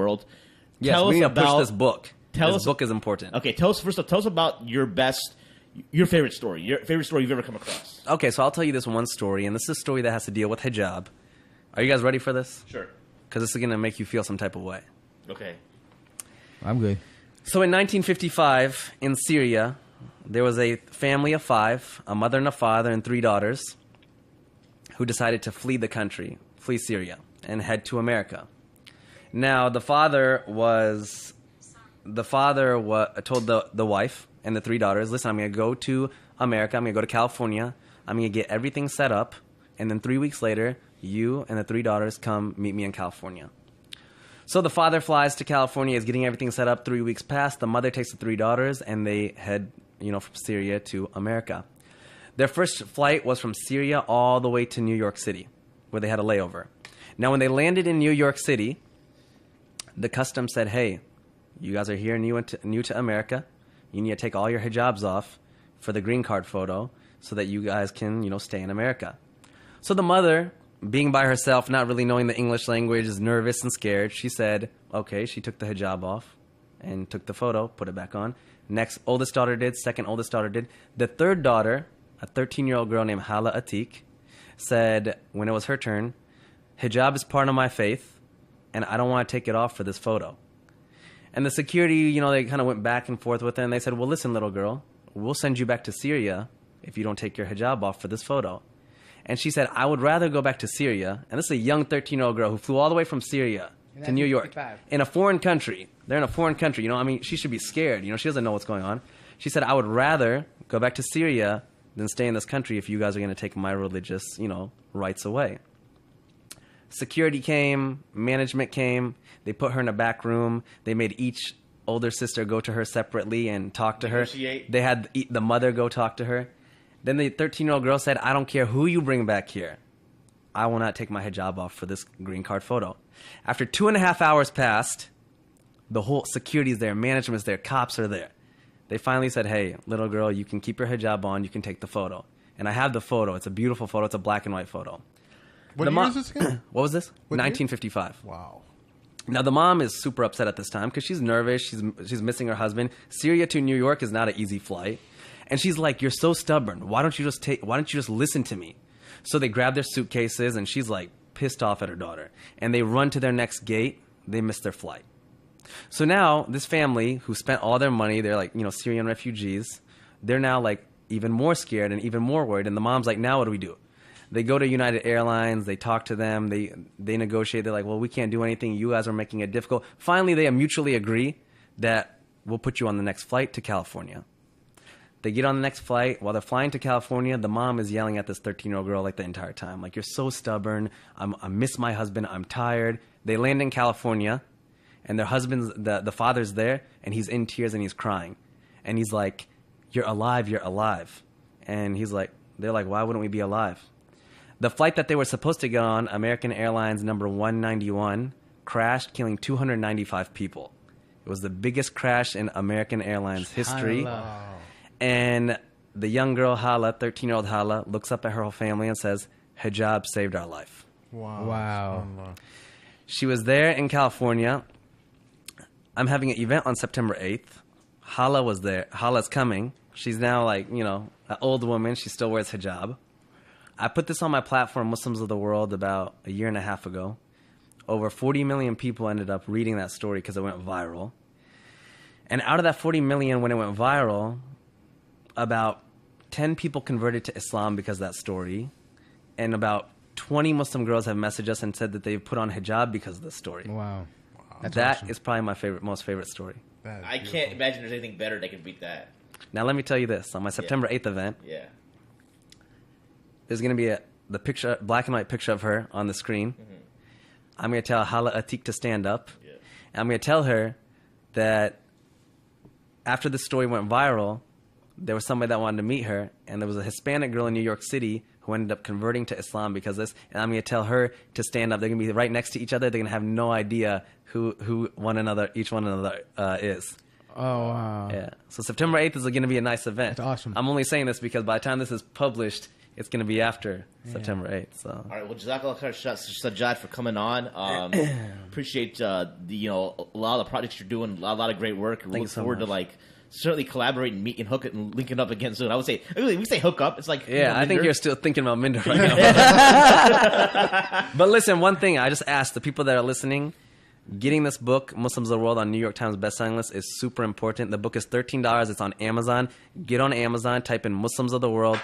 world. Yes, Tell we us need to push about this book. Tell This us book is important. Okay, tell us about your favorite story, your favorite story you've ever come across. Okay, so I'll tell you this one story, and this is a story that has to deal with hijab. Are you guys ready for this? Sure. Because this is going to make you feel some type of way. Okay. I'm good. So in 1955, in Syria, there was a family of 5, a mother and a father and 3 daughters, who decided to flee the country, flee Syria, and head to America. Now, the father told the wife and the 3 daughters, listen, I'm going to go to America, I'm going to go to California, I'm going to get everything set up, and then 3 weeks later, you and the 3 daughters come meet me in California. So the father flies to California, is getting everything set up. 3 weeks pass, the mother takes the 3 daughters, and they head, from Syria to America. Their first flight was from Syria all the way to New York City, where they had a layover. Now, when they landed in New York City, the customs said, hey, you guys are here new to America. You need to take all your hijabs off for the green card photo so that you guys can, stay in America. So the mother, being by herself, not really knowing the English language, is nervous and scared. She said, okay, she took the hijab off and took the photo, put it back on. Next oldest daughter did, second oldest daughter did. The third daughter, a 13-year-old girl named Hala Atik, said when it was her turn, hijab is part of my faith, and I don't want to take it off for this photo. And the security, they kind of went back and forth with her, and they said, well, listen, little girl, we'll send you back to Syria if you don't take your hijab off for this photo. And she said, I would rather go back to Syria. And this is a young 13-year-old girl who flew all the way from Syria to New York in a foreign country. They're in a foreign country. She should be scared. She doesn't know what's going on. She said, I would rather go back to Syria than stay in this country if you guys are going to take my religious, rights away. Security came, management came. They put her in a back room. They made each older sister go to her separately and talk to her. They had the mother go talk to her. Then the 13-year-old girl said, I don't care who you bring back here. I will not take my hijab off for this green card photo. After 2.5 hours passed, the whole security's there, management's there, cops are there. They finally said, hey, little girl, you can keep your hijab on, you can take the photo. And I have the photo. It's a beautiful photo. It's a black and white photo. What year is this again? What was this? What 1955. Year? Wow. Now, the mom is super upset at this time because she's nervous. She's missing her husband. Syria to New York is not an easy flight. And she's like, you're so stubborn. Why don't you just listen to me? So they grab their suitcases, and she's like pissed off at her daughter. And they run to their next gate. They miss their flight. So now this family who spent all their money, they're like, Syrian refugees. They're now like even more scared and even more worried. And the mom's like, now what do we do? They go to United Airlines. They talk to them. They negotiate. They're like, well, we can't do anything. You guys are making it difficult. Finally, they mutually agree that we'll put you on the next flight to California. They get on the next flight. While they're flying to California, the mom is yelling at this 13-year-old girl like the entire time. Like, you're so stubborn. I miss my husband. I'm tired. They land in California, and their husband's, the father's there, and he's in tears and he's crying. And he's like, you're alive, you're alive. And they're like, why wouldn't we be alive? The flight that they were supposed to get on, American Airlines number 191, crashed, killing 295 people. It was the biggest crash in American Airlines history. And the young girl, Hala, 13-year-old Hala, looks up at her whole family and says, hijab saved our life. Wow. She was there in California. I'm having an event on September 8th. Hala was there. Hala's coming. She's now like, an old woman. She still wears hijab. I put this on my platform, Muslims of the World, about a year and a half ago. Over 40 million people ended up reading that story because it went viral. And out of that 40 million, when it went viral, about 10 people converted to Islam because of that story. And about 20 Muslim girls have messaged us and said that they've put on hijab because of this story. Wow. That's That awesome. is probably my most favorite story. I can't imagine there's anything better that can beat that. Now, let me tell you this. On my September 8th event, there's going to be the picture, black and white picture of her on the screen. Mm-hmm. I'm going to tell Hala Atik to stand up. Yeah. And I'm going to tell her that after the story went viral, there was somebody that wanted to meet her, and there was a Hispanic girl in New York City who ended up converting to Islam because of this. And I'm going to tell her to stand up. They're going to be right next to each other. They're going to have no idea who each one another is. Oh, wow. Yeah. So September 8th is going to be a nice event. That's awesome. I'm only saying this because by the time this is published, it's going to be after September 8th. So. All right, well, Jazakallah khair, Sajjad, for coming on. Appreciate a lot of the projects you're doing, a lot of great work. We look forward to certainly collaborating, meeting, hooking, and linking up again soon. I would say we say hook up. It's like I think you're still thinking about Minder right now. But listen, one thing I just asked the people that are listening. Getting this book, Muslims of the World, on New York Times bestselling list is super important. The book is $13. It's on Amazon. Get on Amazon, type in Muslims of the World.